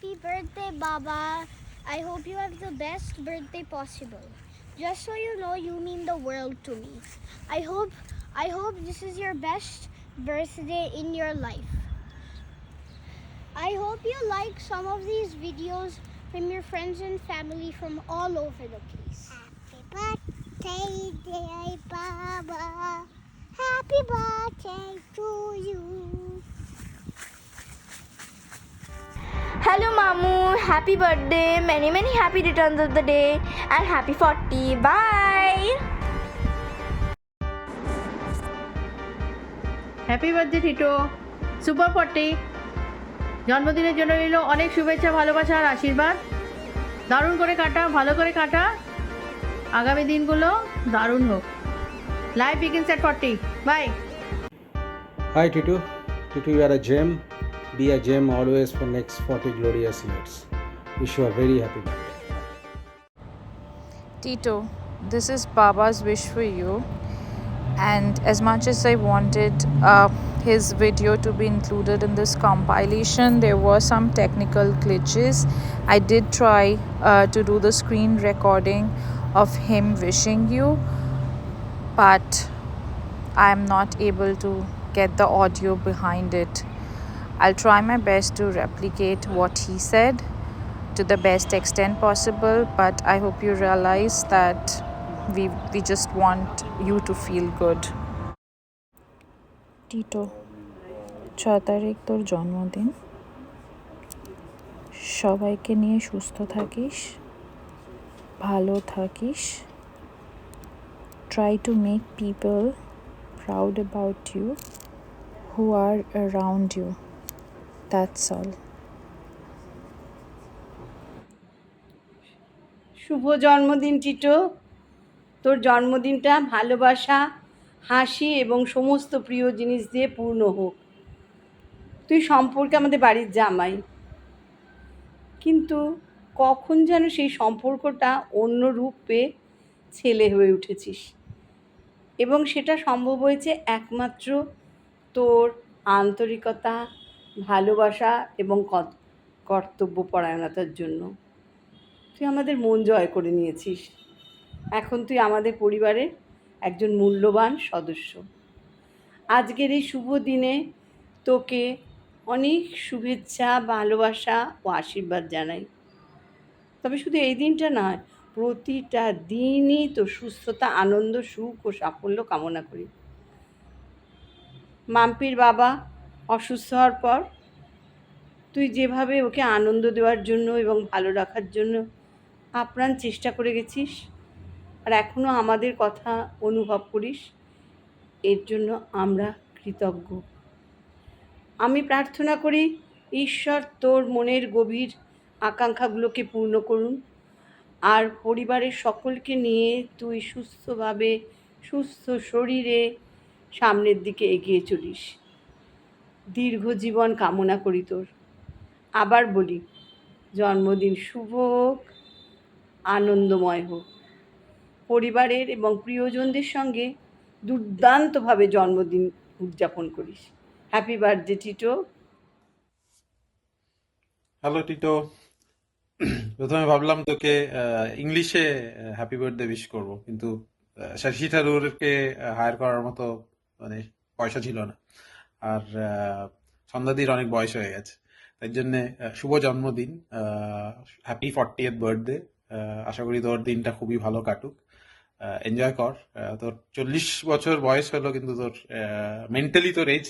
Happy birthday, Baba. I hope you have the best birthday possible. Just so you know, you mean the world to me. I hope this is your best birthday in your life. I hope you like some of these videos from your friends and family from all over the place. Happy birthday, dear Baba. Happy birthday to you. Hello Mamu, happy birthday, many happy returns of the day and happy 40. Bye. Happy birthday Tito, super 40। জন্মদিনের জন্য রইল অনেক শুভেচ্ছা, ভালোবাসা আর আশীর্বাদ। দারুণ করে কাটা, ভালো করে কাটা, আগামী দিনগুলো দারুণ হোক। Life begins at 40। Bye. Hi Titu. Titu, you are a gem. Be a gem always for next 40 glorious years. Wish you a very happy birthday. Tito, this is Baba's wish for you. And as much as I wanted his video to be included in this compilation, there were some technical glitches. I did try to do the screen recording of him wishing you, but I am not able to get the audio behind it. I'll try my best to replicate what he said to the best extent possible, but I hope you realize that we just want you to feel good. Tito, 6 তারিখ তোর জন্মদিন। সবাইকে নিয়ে সুস্থ থাকিস, ভালো থাকিস। Try to make people proud about you who are around you. That's all. শুভ জন্মদিন টিটো। তোর জন্মদিনটা ভালোবাসা, হাসি এবং সমস্ত প্রিয় জিনিস দিয়ে পূর্ণ হোক। তুই সম্পর্কে আমাদের বাড়ির জামাই, কিন্তু কখন যেন সেই সম্পর্কটা অন্য রূপ পেয়ে ছেলে হয়ে উঠেছিস, এবং সেটা সম্ভব হয়েছে একমাত্র তোর আন্তরিকতা, ভালোবাসা এবং কর্তব্যপরায়ণতার জন্য। তুই আমাদের মন জয় করে নিয়েছিস। এখন তুই আমাদের পরিবারের একজন মূল্যবান সদস্য। আজকের এই শুভ দিনে তোকে অনেক শুভেচ্ছা, ভালোবাসা ও আশীর্বাদ জানাই। তবে শুধু এই দিনটা নয়, প্রতিটা দিনই তোর সুস্থতা, আনন্দ, সুখ ও সাফল্য কামনা করি। মাম্পির বাবা অসুস্থ হওয়ার পর তুই যেভাবে ওকে আনন্দ দেওয়ার জন্য এবং ভালো রাখার জন্য আপ্রাণ চেষ্টা করে গেছিস, আর এখনও আমাদের কথা অনুভব করিস, এর জন্য আমরা কৃতজ্ঞ। আমি প্রার্থনা করি ঈশ্বর তোর মনের গভীর আকাঙ্ক্ষাগুলোকে পূর্ণ করুন, আর পরিবারের সকলকে নিয়ে তুই সুস্থভাবে, সুস্থ শরীরে সামনের দিকে এগিয়ে চলিস। দীর্ঘ জীবন কামনা করি তোর। আবার বলি, জন্মদিন শুভ হোক, আনন্দময় হোক। পরিবারের এবং প্রিয়জনদের সঙ্গে দুর্দান্তভাবে জন্মদিন উদযাপন করিস। Happy birthday Tito. Hello Tito, প্রথমে ভাবলাম তোকে ইংলিশে হ্যাপি বার্থডে উইশ করব, কিন্তু শশী থারুরকে হায়ার করার মতো মানে পয়সা ছিল না, আর সন্ধ্যাদির অনেক বয়স হয়ে গেছে, তাই জন্যে শুভ জন্মদিন, হ্যাপি 40th বার্থডে। আশা করি তোর দিনটা খুবই ভালো কাটুক, এনজয় কর। তোর 40 বছর বয়স হলো, কিন্তু তোর মেন্টালি তোর এজ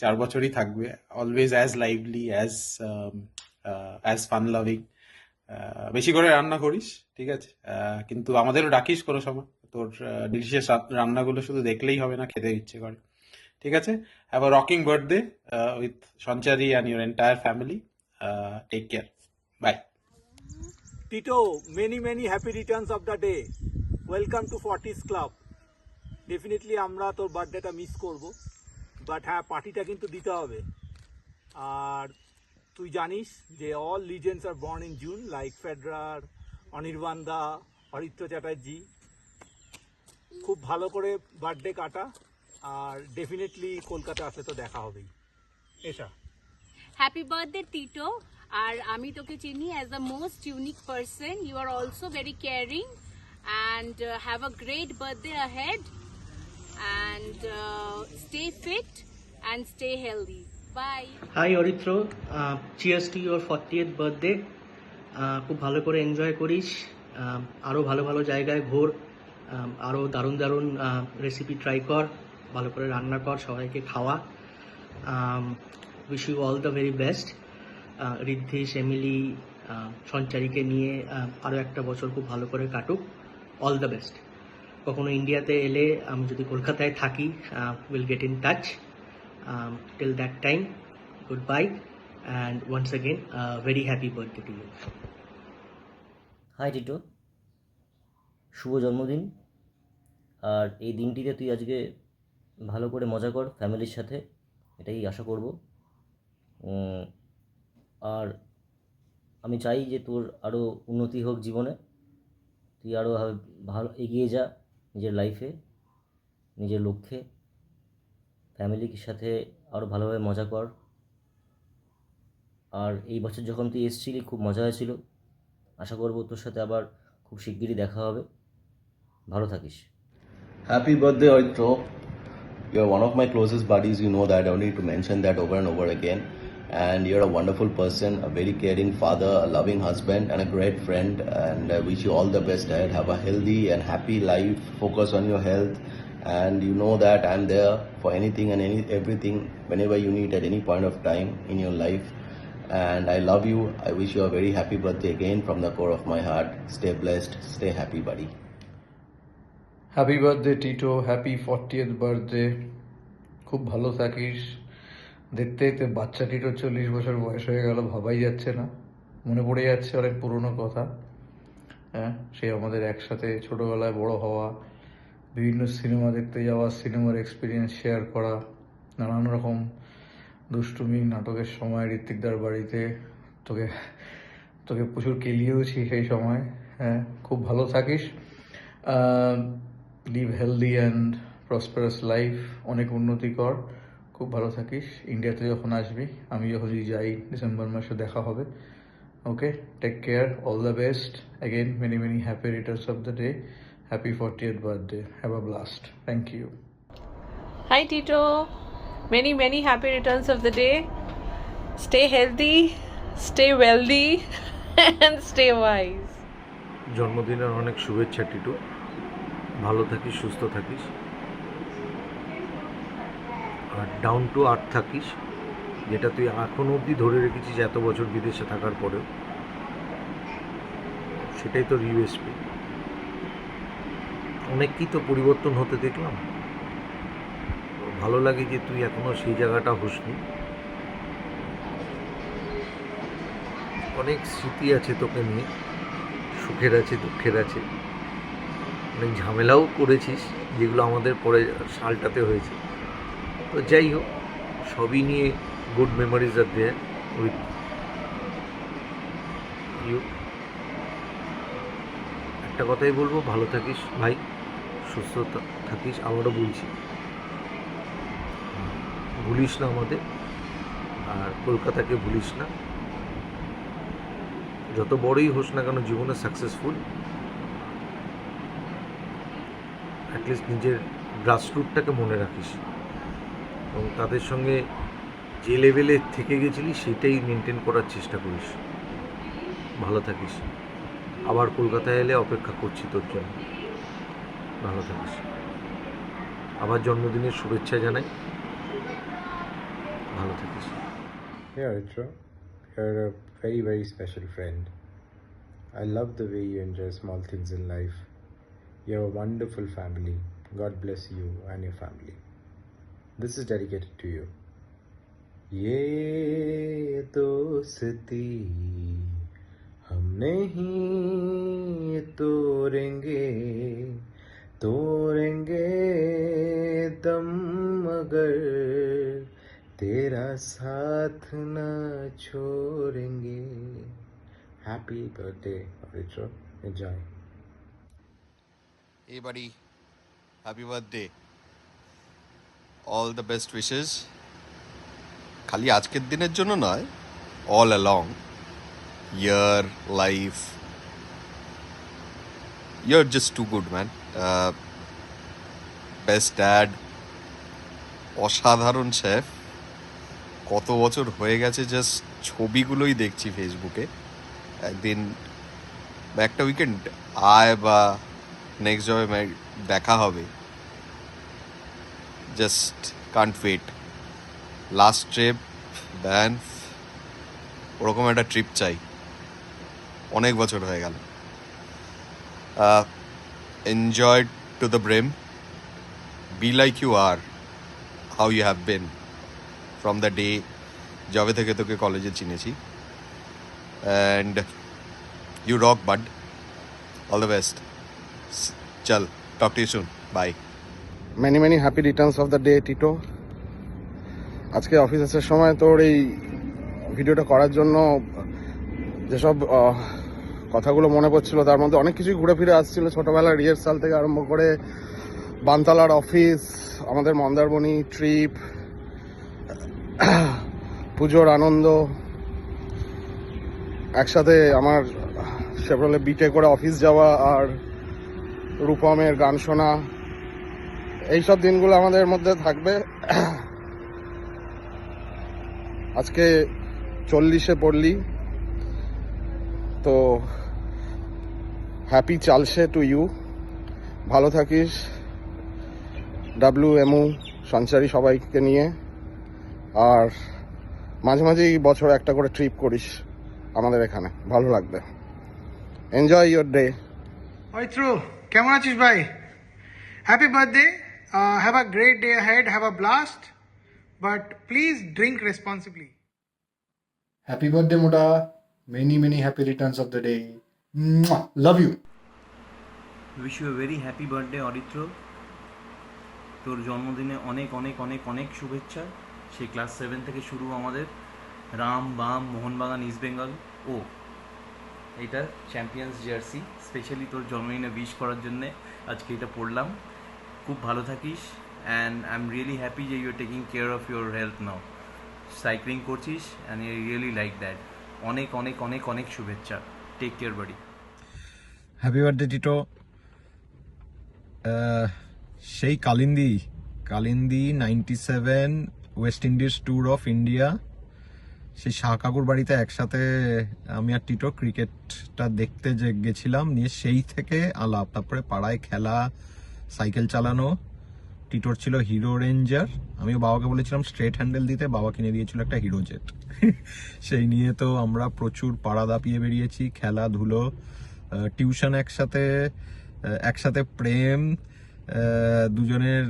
4 বছরই থাকবে। Always as lively, as fun loving. বেশি করে রান্না করিস, ঠিক আছে, কিন্তু আমাদেরও ডাকিস কোনো সময়। তোর ডিলিশিয়াস রান্নাগুলো শুধু দেখলেই হবে না, খেতে ইচ্ছে করে, ঠিক আছে। Have a rocking birthday with Sanchari and your entire family. Take care, bye. Tito, many happy returns of the day. Welcome to 40s Club. Definitely আমরা তোর বার্থডেটা মিস করব, বাট হ্যাঁ, পার্টিটা কিন্তু দিতে হবে। আর তুই জানিস যে all legends are born in June, like Federer, Anirban da, Haritra Chatterjee. খুব ভালো করে বার্থডে কাটা, আর ডেফিনেটলি কলকাতা আসলে তো দেখা হবেই। এসা। Happy birthday Tito. আর আমি তোকে চিনি as the most unique person. You are also very caring and have a great birthday ahead and stay fit and stay healthy. Bye. Hi Aritra, cheers to your 40th birthday. খুব ভালো করে enjoy করিস, আরও ভালো ভালো জায়গায় ঘোর, আরও দারুণ দারুণ রেসিপি ট্রাই কর, ভালো করে রান্না কর, সবাইকে খাওয়া। Wish you all the very best. Riddhish, Emily, সঞ্চারীকে নিয়ে আরও একটা বছর খুব ভালো করে কাটুক। All the best. কখনো ইন্ডিয়াতে এলে, আমি যদি কলকাতায় থাকি, will get in touch. Till that time, goodbye, and once again, very happy birthday to you. Hi Tito, শুভ জন্মদিন। আর এই দিনটিতে তুই আজকে ভালো করে মজা কর ফ্যামিলির সাথে, এটাই আশা করব। আর আমি চাই যে তোর আরও উন্নতি হোক জীবনে, তুই আরও ভালো এগিয়ে যা নিজের লাইফে, নিজের লক্ষ্যে। ফ্যামিলির সাথে আরও ভালোভাবে মজা কর। আর এই বছর যখন তুই এসেছিলি খুব মজা হয়েছিল, আশা করবো তোর সাথে আবার খুব শিগগিরই দেখা হবে। ভালো থাকিস। Happy birthday, Aitro. You're one of my closest buddies, you know that. I don't need to mention that over and over again. And you're a wonderful person, a very caring father, a loving husband, and a great friend. And I wish you all the best ahead. Have a healthy and happy life. Focus on your health. And you know that I'm there for anything and everything whenever you need at any point of time in your life. And I love you. I wish you a very happy birthday again from the core of my heart. Stay blessed. Stay happy, buddy. Happy birthday Tito, happy 40th birthday. খুব ভালো থাকিস। দেখতে দেখতে বাচ্চা টিটোর 40 বছর বয়স হয়ে গেল, ভাবাই যাচ্ছে না। মনে পড়ে যাচ্ছে অনেক পুরনো কথা। হ্যাঁ, সে আমাদের একসাথে ছোটোবেলায় বড় হওয়া, বিভিন্ন সিনেমা দেখতে যাওয়া, সিনেমার এক্সপিরিয়েন্স শেয়ার করা, নানান রকম দুষ্টুমি নাটকের সময় ঋত্বিকদার বাড়িতে তোকে প্রচুর কেলিয়েওছি সেই সময়। হ্যাঁ, খুব ভালো থাকিস। Live healthy and prosperous life, অনেক উন্নতি কর, খুব ভালো থাকিস। ইন্ডিয়াতে যখন আসবি, আমি যখন যাই ডিসেম্বর মাসে দেখা হবে। Okay, take care, all the best. Again many many happy returns of the day. Happy 40th birthday. Have a blast. Thank you. Hi Tito. Many happy returns of the day. Stay healthy, stay wealthy and stay wise. জন্মদিনের অনেক শুভেচ্ছা টিটু। ভালো থাকিস, সুস্থ থাকিস, আর down to earth থাকিস, যেটা তুই এখনও অবধি ধরে রেখেছিস এত বছর বিদেশে থাকার পরেও। সেটাই তোর ইউএসপি। অনেকই তো পরিবর্তন হতে দেখলাম, ভালো লাগে যে তুই এখনও সেই জায়গাটা হোসনি। অনেক স্মৃতি আছে তোকে নিয়ে, সুখের আছে, দুঃখের আছে, অনেক ঝামেলাও করেছিস যেগুলো আমাদের পরে সালটাতে হয়েছে। তো যাই হোক, সবই নিয়ে গুড মেমোরিজ আর দেয়ার উইথ ইউ। একটা কথাই বলবো, ভালো থাকিস ভাই, সুস্থ থাকিস। আবারও বলছি, ভুলিস না আমাদের, আর কলকাতাকে ভুলিস না। যত বড়ই হোস না কেন জীবনে সাকসেসফুল, অ্যাটলিস্ট নিজের গ্রাসরুটটাকে মনে রাখিস, এবং তাদের সঙ্গে যে লেভেলে থেকে গেছিলি সেটাই মেনটেন করার চেষ্টা করিস। ভালো থাকিস। আবার কলকাতায় এলে অপেক্ষা করছি তোর জন্য। ভালো থাকিস। আবার জন্মদিনের শুভেচ্ছা জানাই। ভালো থাকিস। Yeah, Ritra, you're a very, very special friend. I love the way you enjoy small things in life. You're a wonderful family. God bless you and your family. This is dedicated to you. ये दोस्ती हम नहीं तोड़ेंगे दम मगर तेरा साथ न छोड़ेंगे. Happy birthday, Ritra. Enjoy. Hey buddy, happy birthday. All the best wishes. খালি আজকের দিনের জন্য নয়, all along. year, life. You're just too good, man. Best dad, অসাধারণ শেফ। কত বছর হয়ে গেছে, জাস্ট ছবিগুলোই দেখছি ফেসবুকে। একদিন বা একটা উইকেন্ড আয় বা নেক্সট জবে দেখা হবে। Just can't wait. Last trip Banff, ওরকম একটা ট্রিপ চাই। অনেক বছর হয়ে গেল। Enjoy to the brim, be like you are, how you have been from the day যবে থেকে তোকে কলেজে চিনেছি। And you rock bud, all the best. চল, talk to you soon, bye. Many many happy returns of the day Tito. আজকে office আসার সময় তোর এই ভিডিওটা করার জন্য যেসব কথাগুলো মনে পড়ছিল তার মধ্যে অনেক কিছুই ঘুরে ফিরে আসছিল। ছোটোবেলার রিহার্সাল থেকে আরম্ভ করে বানতলার অফিস, আমাদের মন্দারমণি ট্রিপ, পুজোর আনন্দ, একসাথে আমার শেভরলে বিটে করে অফিস যাওয়া আর রূপমের গান শোনা, এইসব দিনগুলো আমাদের মধ্যে থাকবে। আজকে 40-এ পড়লি, তো হ্যাপি চালসে টু ইউ। ভালো থাকিস, WMU সঞ্চারী সবাইকে নিয়ে, আর মাঝে মাঝেই বছর একটা করে ট্রিপ করিস আমাদের এখানে, ভালো লাগবে। Enjoy your day. অরিত্র, কেমন আছিস ভাই? Happy birthday, have a great day head, have a blast, but please drink responsibly. Happy birthday মোটা, many many happy returns of the day, love you. Wish you a very happy birthday Aritra. তোর জন্মদিনে অনেক অনেক অনেক অনেক শুভেচ্ছা। সেই class 7 থেকে শুরু আমাদের রাম বাম মোহনবাগান ইস্ট বেঙ্গল। ও এটা চ্যাম্পিয়ন্স জার্সি, স্পেশালি তোর জন্মদিনে উইশ করার জন্যে আজকে এটা পড়লাম। খুব ভালো থাকিস, and I am really happy যে you are taking care of your health now. Cycling করছিস and I really like that. অনেক অনেক অনেক অনেক শুভেচ্ছা। Take care buddy. Happy birthday Tito. সেই Kalindi 97 West Indies tour of India, সেই শাহ কাকুর বাড়িতে একসাথে আমি আর টিটো ক্রিকেটটা দেখতে গেছিলাম। নিয়ে সেই থেকে আলাপ, তারপরে পাড়ায় খেলা, সাইকেল চালানো। টিটোর ছিল হিরো রেঞ্জার, আমিও বাবাকে বলেছিলাম স্ট্রেট হ্যান্ডেল দিতে, বাবা কিনে দিয়েছিল একটা হিরো জেট। সেই নিয়ে তো আমরা প্রচুর পাড়া দাপিয়ে বেরিয়েছি, খেলাধুলো, টিউশন একসাথে প্রেম দুজনের,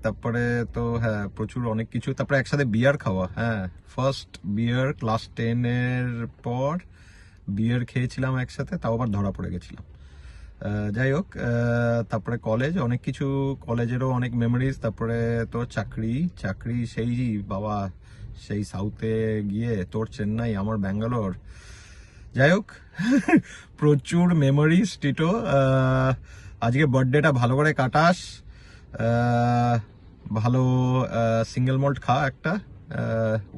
তারপরে তো হ্যাঁ প্রচুর অনেক কিছু, তারপরে একসাথে বিয়ার খাওয়া। হ্যাঁ, ফার্স্ট বিয়ার ক্লাস 10-এর পর বিয়ার খেয়েছিলাম একসাথে, তাও আবার ধরা পড়ে গেছিলাম। যাই হোক, তারপরে কলেজ, অনেক কিছু, কলেজেরও অনেক মেমোরিজ। তারপরে তোর চাকরি সেই বাবা, সেই সাউথে গিয়ে তোর চেন্নাই, আমার ব্যাঙ্গালোর। যাই হোক, প্রচুর মেমোরিজ টিটো। আজকে বার্থডেটা ভালো করে কাটাস, ভালো সিঙ্গেল মল্ট খা একটা,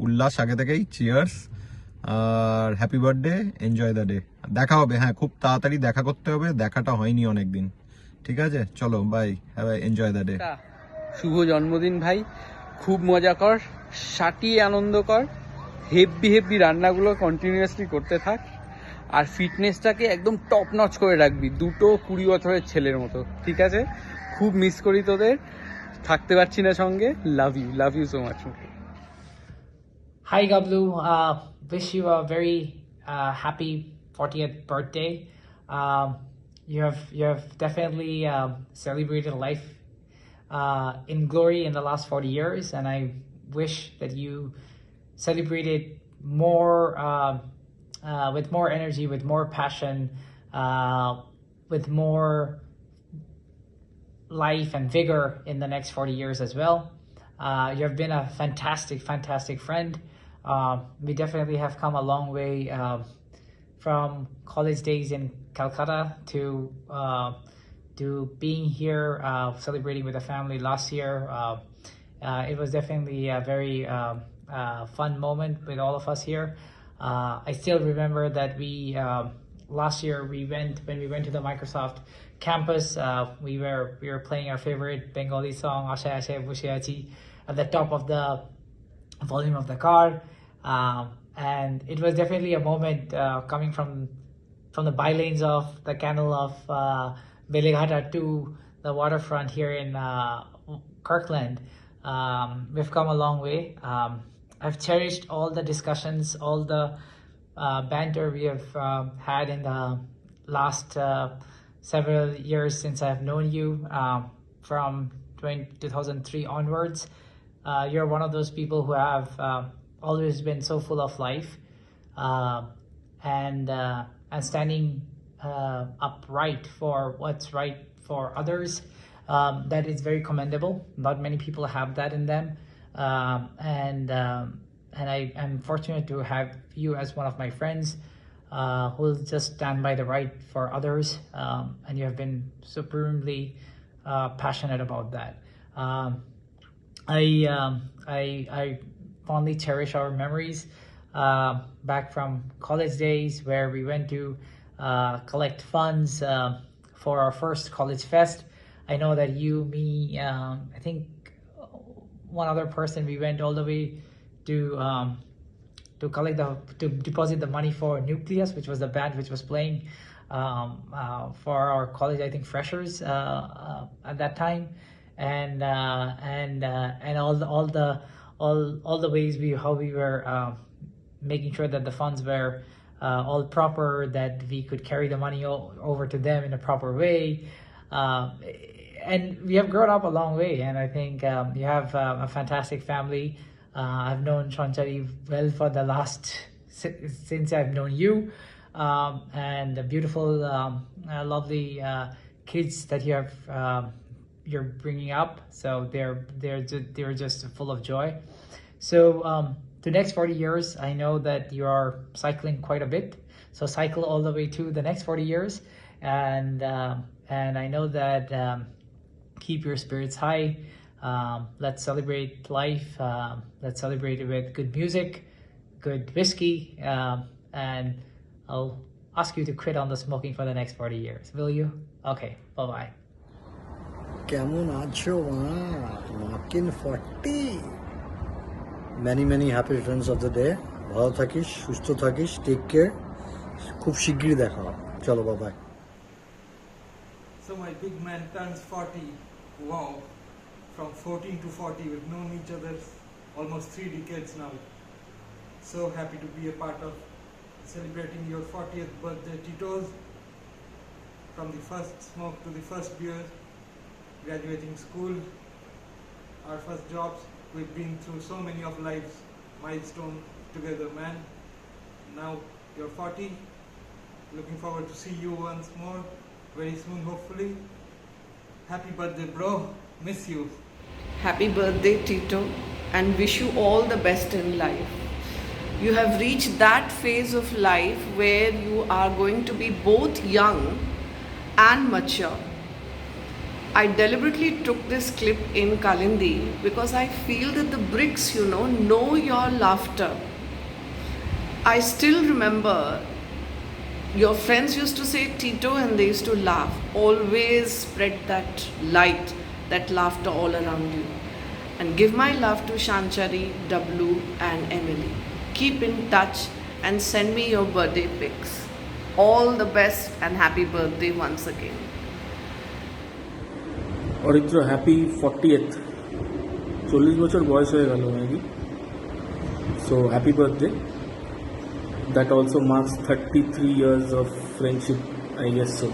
উল্লাস আগে থেকেই, চিয়ার্স, আর happy birthday, enjoy the day. দেখা হবে, হ্যাঁ খুব তাড়াতাড়ি দেখা করতে হবে, দেখাটা হয়নি অনেকদিন। ঠিক আছে, চলো bye, have enjoy the day. শুভ জন্মদিন ভাই, খুব মজা কর, সাটিয়ে আনন্দ কর, হেভি রান্নাগুলো কন্টিনিউয়াসলি করতে থাক, আর ফিটনেসটাকে একদম টপ নচ করে রাখবি, 20 বছরের ছেলের মতো। ঠিক আছে, খুব মিস করি তোদের, থাকতে পারছি না সঙ্গে। Love you so much. Hi Gablu, wish you a very happy 40th birthday. You have definitely celebrated life in glory in the last 40 years, and I wish that you celebrated more with more energy, with more passion, with more life and vigor in the next 40 years as well. You have been a fantastic friend. We definitely have come a long way from college days in Calcutta to being here celebrating with the family last year. It was definitely a very fun moment with all of us here. I still remember that we last year when we went to the Microsoft campus. We were playing our favorite Bengali song Ashe Ashe Boshe Achi at the top of the volume of the car, and it was definitely a moment coming from the bylanes of the canal of Beleghata to the waterfront here in Kirkland. We've come a long way. I've cherished all the discussions, all the banter we have had in the last several years since I've known you, from 2003 onwards. You're one of those people who have always been so full of life, and standing upright for what's right for others. That is very commendable. Not many people have that in them, and I am fortunate to have you as one of my friends who will just stand by the right for others, and you have been supremely passionate about that. I fondly cherish our memories back from college days, where we went to collect funds for our first college fest. I know that you, me, I think one other person, we went all the way to deposit the money for Nucleus, which was the band which was playing for our college, I think freshers at that time, and all the ways how we were making sure that the funds were all proper, that we could carry the money over to them in a proper way. And we have grown up a long way, and I think you have a fantastic family. I've known Shanchari well for the last, since I've known you, and the beautiful, lovely kids that you have, you're bringing up. So they're just full of joy. So the next 40 years, I know that you are cycling quite a bit. So cycle all the way to the next 40 years, and I know that. Keep your spirits high. Let's celebrate life. Let's celebrate it with good music, good whiskey, and I'll ask you to quit on the smoking for the next 40 years. Will you? Okay, bye-bye. কেমন আছো মার্কিন 40 many happy returns of the day. ভালো থাকিস, সুস্থ থাকিস, take care, খুব শিগগিরই দেখা হবে। চলো by. So my big man turns 40. Wow, from 14 to 40, we've known each other almost 3 decades now. So happy to be a part of celebrating your 40th birthday, Titos. From the first smoke to the first beer, graduating school, our first jobs, we've been through so many of life's milestones together, man. Now you're 40, looking forward to see you once more very soon, hopefully. Happy birthday, bro. Miss you. Happy birthday, Tito, and wish you all the best in life. You have reached that phase of life where you are going to be both young and mature. I deliberately took this clip in Kalindi because I feel that the bricks, know your laughter. I still remember your friends used to say Tito and they used to laugh. Always spread that light, that laughter all around you. And give my love to Shanchari, W and Emily. Keep in touch and send me your birthday pics. All the best and happy birthday once again. Aritra happy 40th 40 বছর বয়স হয়ে গেল maybe so happy birthday that also marks 33 years of friendship I guess so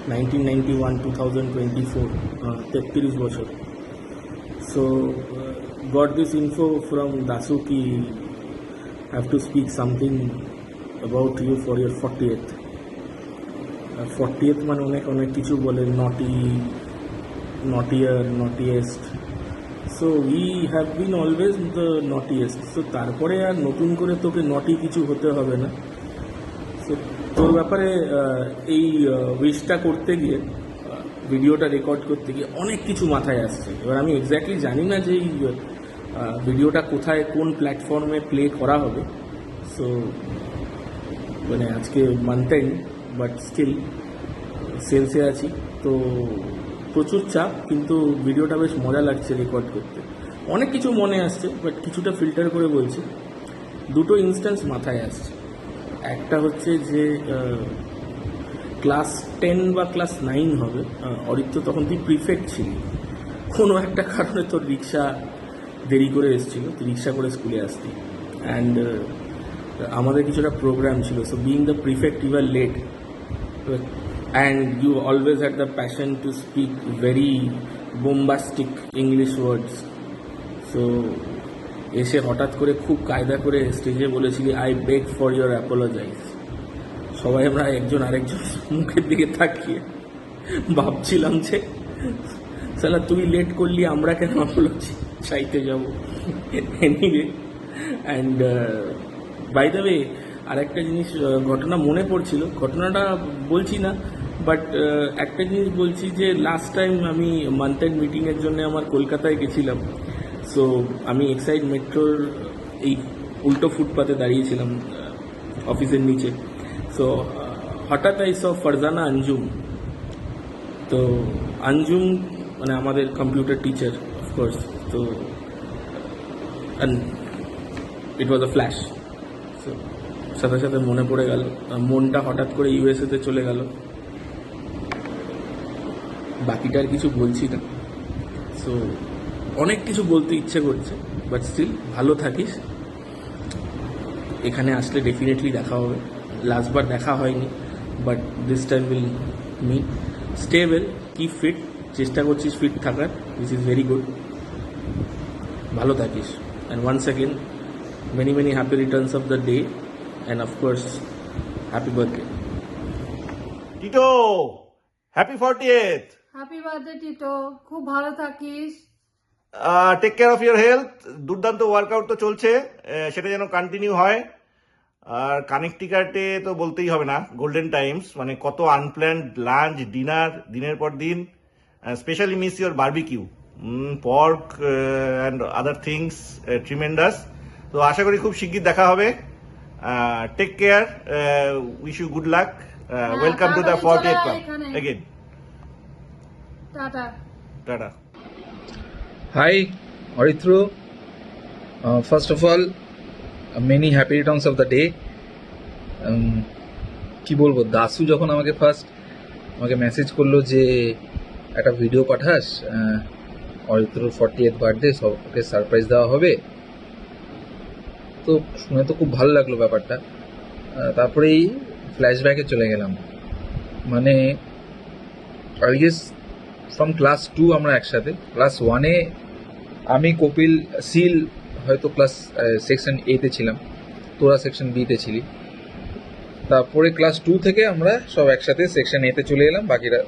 1991 2024 33 বছর so got this info from Dasu ki have to speak something about you for your 40th 40th মানে অনেক কিছু বলে naughtier, naughtiest. So we have been always the naughtiest. So তারপরে আর নতুন করে তোকে নটি কিছু হতে হবে না। সো তোর ব্যাপারে এই উইশটা করতে গিয়ে ভিডিওটা রেকর্ড করতে গিয়ে অনেক কিছু মাথায় আসছে। এবার আমি এক্স্যাক্টলি জানি না যে এই ভিডিওটা কোথায় কোন প্ল্যাটফর্মে প্লে করা হবে। সো মানে আজকে মান্থ এন্ড, বাট স্টিল সেলসে আছি, তো প্রচুর চাপ, কিন্তু ভিডিওটা বেশ মজা লাগছে রেকর্ড করতে। অনেক কিছু মনে আসছে, বাট কিছুটা ফিল্টার করে বলছি। দুটো ইনস্ট্যান্স মাথায় আসছে। একটা হচ্ছে যে ক্লাস 10 বা ক্লাস 9 হবে, অরিত্র তখন তুই প্রিফেক্ট ছিলি, কোনো একটা কারণে তোর রিক্সা দেরি করে এসেছিলো, তুই রিক্সা করে স্কুলে আসতি, অ্যান্ড আমাদের কিছুটা প্রোগ্রাম ছিল, so being the prefect you are late, and you always had the passion to speak very bombastic English words. So এসে হঠাৎ করে খুব কায়দা করে স্টেজে বলেছিলি, I beg for your apologize. সবাই আমরা একজন আরেকজন মুখের দিকে তাকিয়ে ভাবছিলাম যে সালা তুই লেট করলি, আমরা কেন অ্যাপোলজি চাইতে যাবো। Anyway, and by the way আরেকটা জিনিস ঘটনা মনে পড়ছিল, ঘটনাটা বলছি না, বাট একটা জিনিস বলছি যে লাস্ট টাইম আমি মান্থ এন্ড মিটিংয়ের জন্য আমার কলকাতায় গেছিলাম। সো আমি এক্সাইড মেট্রোর এই উল্টো ফুটপাতে দাঁড়িয়েছিলাম অফিসের নিচে। সো হঠাৎ আই স ফারজানা আঞ্জুম। তো আঞ্জুম মানে আমাদের কম্পিউটার টিচার অফকোর্স, তো ইট ওয়াজ আ ফ্ল্যাশ। সো সাথে সাথে মনে পড়ে গেল, মনটা হঠাৎ করে ইউএসএতে চলে গেল। বাকিটা আর কিছু বলছি না। সো অনেক কিছু বলতে ইচ্ছে করছে, বাট স্টিল ভালো থাকিস। এখানে আসলে ডেফিনেটলি দেখা হবে, লাস্টবার দেখা হয়নি, but this time will meet. Stay well, keep fit, চেষ্টা করছিস ফিট থাকার, দিস ইজ ভেরি গুড। ভালো থাকিস, and once again many many happy returns of the day, and of course happy birthday. Tito, happy 40th। Happy birthday Tito, খুব ভালো থাকিস। Take care of your health. দুর্দান্ত workout তো চলছে, সেটা যেন কন্টিনিউ হয়। আর কানেকটিকাটে তো বলতেই হবে না, গোল্ডেন টাইমস, মানে কত আনপ্ল্যান্ড লাঞ্চ, ডিনার, দিনের পর দিন। Specially miss your barbecue, pork and other things, tremendous. তো আশা করি খুব শিগগির দেখা হবে। Take care, wish you good luck, welcome to the 40th club again. টাটা টাটা। Hi, Arithro. First of all, many happy returns of the day. কি বলবো, দাসু যখন আমাকে ফার্স্ট মেসেজ করলো যে একটা ভিডিও পাঠাস, অরিত্রর 40th বার্থডে, সবকে সারপ্রাইজ দেওয়া হবে, তো শুনে তো খুব ভালো লাগলো ব্যাপারটা। তারপরেই ফ্ল্যাশব্যাকে চলে গেলাম। মানে আই গেস ফ্রম ক্লাস 2 আমরা একসাথে, ক্লাস 1-এ আমি, কপিল, সিল হয়তো ক্লাস সেকশন A-তে ছিলাম, তোরা সেকশন B-তে ছিলি। তারপরে ক্লাস 2 থেকে আমরা সব একসাথে সেকশন A-তে চলে এলাম, বাকিরা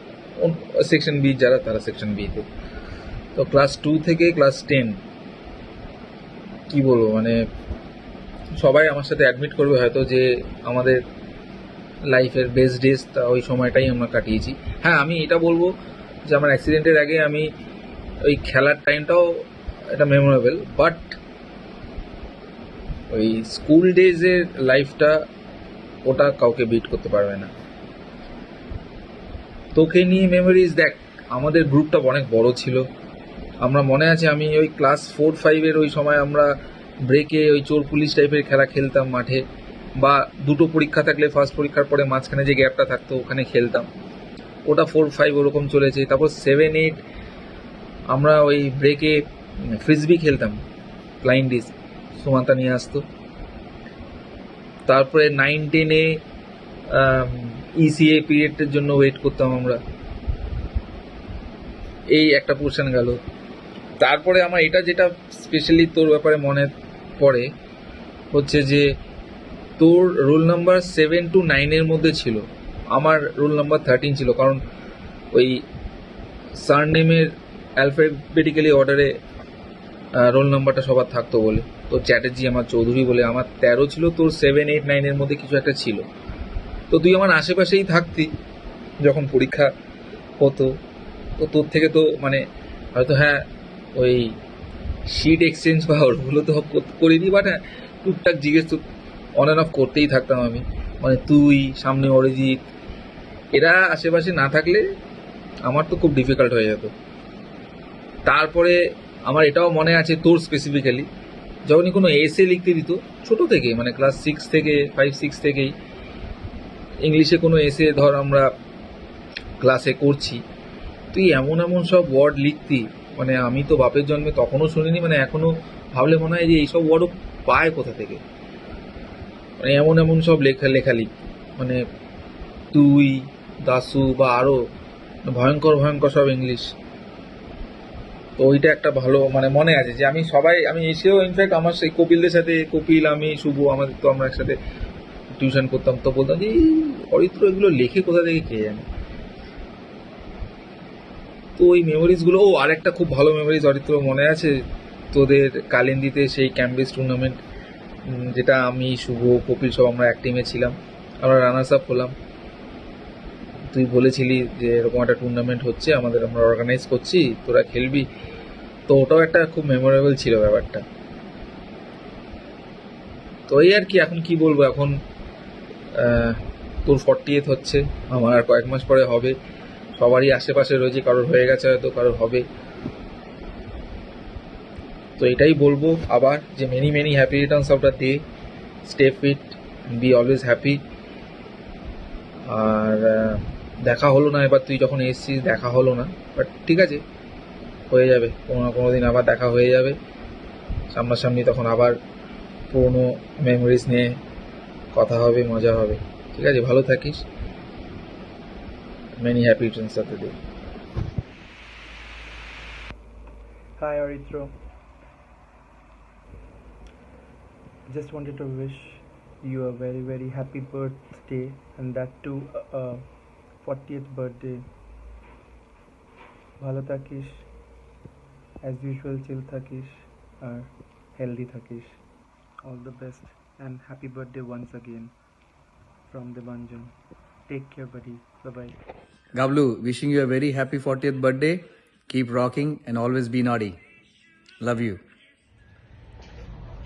সেকশন B যারা, তারা সেকশন B-তে। তো ক্লাস 2 থেকে ক্লাস 10, কি বলবো, মানে সবাই আমার সাথে অ্যাডমিট করবে হয়তো যে আমাদের লাইফের বেস্ট ডেজ ওই সময়টাই আমরা কাটিয়েছি। হ্যাঁ, আমি এটা বলবো যে আমার অ্যাক্সিডেন্টের আগে আমি ওই খেলার টাইমটাও এটা মেমোরেবল, বাট ওই স্কুল ডেজের লাইফটা ওটা কাউকে বিট করতে পারবে না। তোকে নিয়ে মেমোরিজ দেখ, আমাদের গ্রুপটা অনেক বড় ছিল। আমরা মনে আছে, আমি ওই ক্লাস 4-5-এর ওই সময় আমরা ব্রেকে ওই চোর পুলিশ টাইপের খেলা খেলতাম মাঠে, বা দুটো পরীক্ষা থাকলে ফার্স্ট পরীক্ষার পরে মাঝখানে যে গ্যাপটা থাকতো ওখানে খেলতাম। ওটা 4-5 ওরকম চলেছে। তারপর 7-8 আমরা ওই ব্রেকে ফ্রিসবি খেলতাম, ফ্লাইং ডিস্ক, সুমান্তা নিয়ে আসতো। তারপরে 9-10-এ ECA পিরিয়ডের জন্য ওয়েট করতাম আমরা। এই একটা পোর্শন গেল। তারপরে আমার এটা যেটা স্পেশালি তোর ব্যাপারে মনে পড়ে হচ্ছে যে তোর রোল নাম্বার 7 to 9-এর মধ্যে ছিল, আমার রোল নাম্বার 13 ছিল, কারণ ওই সারনেমের অ্যালফাবেটিক্যালি অর্ডারে রোল নাম্বারটা সবার থাকতো বলে। তোর চ্যাটার্জি, আমার চৌধুরী বলে, আমার 13 ছিল, তোর 7, 8, 9-এর মধ্যে কিছু একটা ছিল। তো তুই আমার আশেপাশেই থাকতি যখন পরীক্ষা হতো। তো তোর থেকে তো মানে হয়তো, হ্যাঁ, ওই শিট এক্সচেঞ্জ বা ওগুলো তো করিনি, বাট হ্যাঁ টুকটাক জিজ্ঞেস তো অন অ্যান্ড অফ করতেই থাকতাম আমি, মানে তুই সামনে অরিজিৎ, এরা আশেপাশে না থাকলে আমার তো খুব ডিফিকাল্ট হয়ে যেত। তারপরে আমার এটাও মনে আছে তোর স্পেসিফিক্যালি যখনই কোনো এসে লিখতে দিত ছোট থেকে, মানে ক্লাস 6 থেকে 5-6 থেকেই ইংলিশে কোনো এসে ধর আমরা ক্লাসে করছি, তুই এমন এমন সব ওয়ার্ড লিখতি, মানে আমি তো বাপের জন্মে তখনও শুনিনি, মানে এখনো ভাবলে মনে হয় যে এইসব ওয়ার্ডও পায় কোথা থেকে, মানে এমন এমন সব লেখা লিখতি, মানে তুই দাসু বা আরও ভয়ঙ্কর ভয়ঙ্কর সব ইংলিশ। তো ওইটা একটা ভালো মানে মনে আছে যে আমি এসেও ইনফ্যাক্ট আমার সেই কপিলদের সাথে, কপিল আমি শুভ আমাদের তো আমরা একসাথে টিউশন করতাম, তো বলতাম যে অরিত্র এগুলো লেখে কোথা থেকে কে জানে। তো ওই মেমোরিজগুলো, ও আরেকটা খুব ভালো মেমোরিজ অরিত্র মনে আছে তোদের কালিন্দিতে সেই ক্যাম্বেস টুর্নামেন্ট, যেটা আমি শুভ কপিল সব আমরা এক টিমে ছিলাম, আমরা রানার্স আপ হলাম। তুই বলেছিলি যে এরকম একটা টুর্নামেন্ট হচ্ছে আমরা অর্গানাইজ করছি, তোরা খেলবি। তো ওটাও একটা খুব মেমোরেবল ছিল ব্যাপারটা। তো এই আর কি, এখন কি বলবো, এখন তোর 40th হচ্ছে, আমার আর কয়েক মাস পরে হবে, সবারই আশেপাশে রয়েছে, কারোর হয়ে গেছে হয়তো, কারোর হবে। তো এটাই বলবো আবার যে many many happy returns of the day, stay fit, be always happy. আর দেখা হলো না এবার, তুই যখন এসছিস দেখা হলো না, বাট ঠিক আছে, হয়ে যাবে, কোনো না কোনো দিন আবার দেখা হয়ে যাবে সামনাসামনি, তখন আবার পুরোনো মেমোরিজ নিয়ে কথা হবে, মজা হবে। ঠিক আছে, ভালো থাকিস, many happy returns of the day. Hi Arithro. Just wanted to wish you a very very happy birthday, and that too 40th birthday. ভালো থাকিস, as usual chill থাকিস আর healthy থাকিস. All the best and happy birthday once again from Debanjan. Take care buddy. Bye bye. Gablu, wishing you a very happy 40th birthday. Keep rocking and always be naughty. Love you.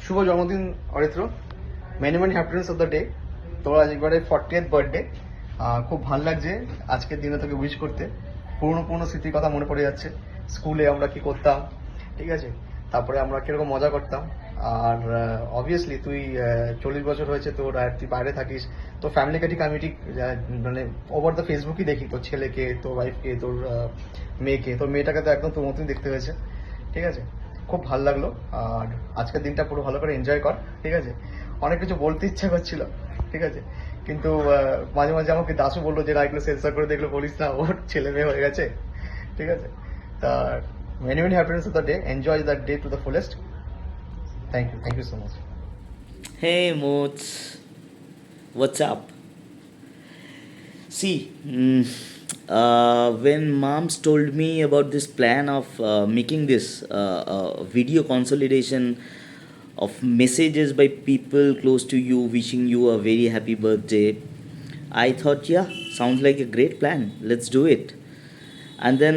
শুভ জন্মদিন Aritra, many many happiness of the day. তোর আজ একবারে 40th birthday, খুব ভালো লাগছে আজকের দিনে তোকে উইশ করতে। পুরনো স্মৃতির কথা মনে পড়ে যাচ্ছে, স্কুলে আমরা কি করতাম, ঠিক আছে, তারপরে আমরা কিরকম মজা করতাম। আর অবভিয়াসলি তুই 40 বছর হয়েছে তোর, আর তুই বাইরে থাকিস, তোর ফ্যামিলিকে ঠিক আমি ঠিক মানে ওভার দ্য ফেসবুকই দেখি, তোর ছেলেকে, তোর ওয়াইফকে, তোর মেয়েকে, তোর মেয়েটাকে তো একদম তোর মতনই দেখতে হয়েছে, ঠিক আছে, খুব ভালো লাগলো। আর আজকের দিনটা পুরো ভালো করে এনজয় কর, ঠিক আছে। অনেক কিছু বলতে ইচ্ছা করছিল, ঠিক আছে, কিন্তু মাঝে মাঝে আমাকে দাসু বললো যে এগুলো সেন্সর করে দেখলো বলিস না, ওর ছেলে মেয়ে হয়ে গেছে, ঠিক আছে। তা many many happiness of the day, enjoy the day to the fullest. Thank you so much. Hey Moats, what's up? See, when moms told me about this plan of making this video consolidation of messages by people close to you wishing you a very happy birthday, I thought, yeah, sounds like a great plan, let's do it. And then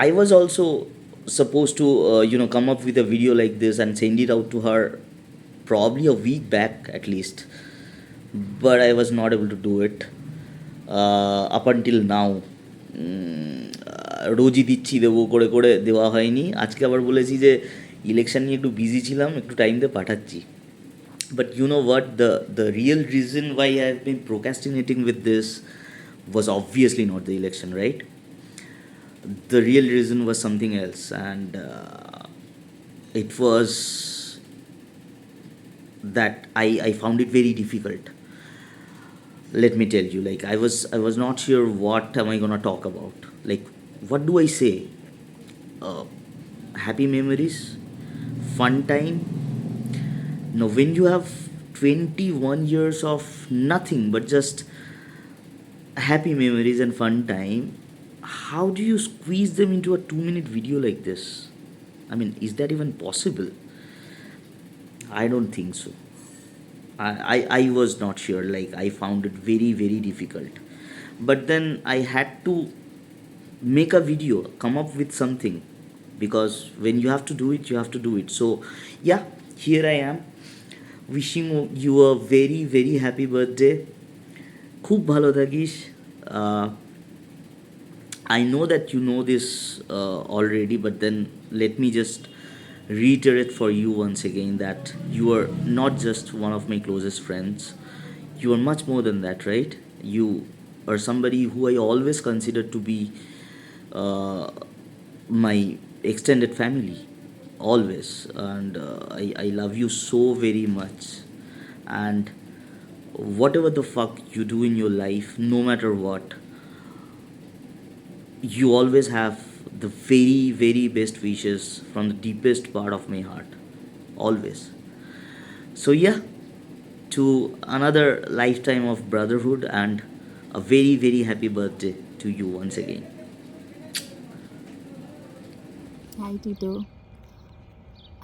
I was also supposed to come up with a video like this and send it out to her probably a week back at least, but I was not able to do it up until now. রোজই দিচ্ছি, দেবো করে করে দেওয়া হয়নি। আজকে আবার বলেছি যে ইলেকশন নিয়ে একটু বিজি ছিলাম, একটু টাইম দিয়ে পাঠাচ্ছি। But you know what, the real reason why I've been procrastinating with this was obviously not the election, right? The real reason was something else, and it was that I found it very difficult. Let me tell you, like I was not sure what am I gonna talk about. Like, what do I say? Happy memories, fun time. Now, when you have 21 years of nothing but just happy memories and fun time, how do you squeeze them into a 2-minute video like this? I mean, is that even possible? I don't think so. I was not sure. Like, I found it very very difficult, but then I had to make a video, come up with something, because when you have to do it, you have to do it. So yeah, here I am wishing you a very very happy birthday. খুব ভালো থাকিস. I know that you know this already, but then let me just reiterate for you once again that you are not just one of my closest friends. You are much more than that, right? You are somebody who I always consider to be my extended family, always. And I love you so very much. And whatever the fuck you do in your life, no matter what, you always have the very very best wishes from the deepest part of my heart, always. So yeah, to another lifetime of brotherhood, and a very very happy birthday to you once again. Hi Tito,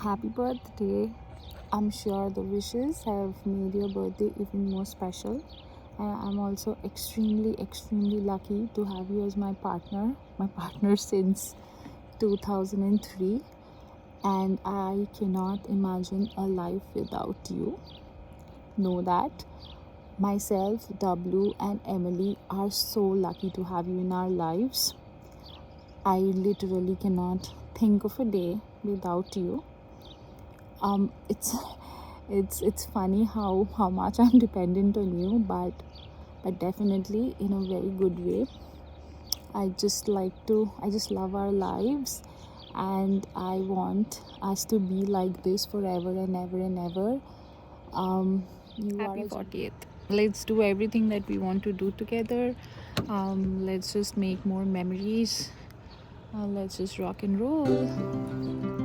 happy birthday. I'm sure the wishes have made your birthday even more special. I'm also extremely lucky to have you as my partner since 2003, and I cannot imagine a life without you. Know that myself, W and Emily are so lucky to have you in our lives. I literally cannot think of a day without you. It's funny how much I'm dependent on you, but definitely in a very good way. I just love our lives, and I want us to be like this forever and ever and ever. Happy 40th. Let's do everything that we want to do together. Let's just make more memories. Let's just rock and roll.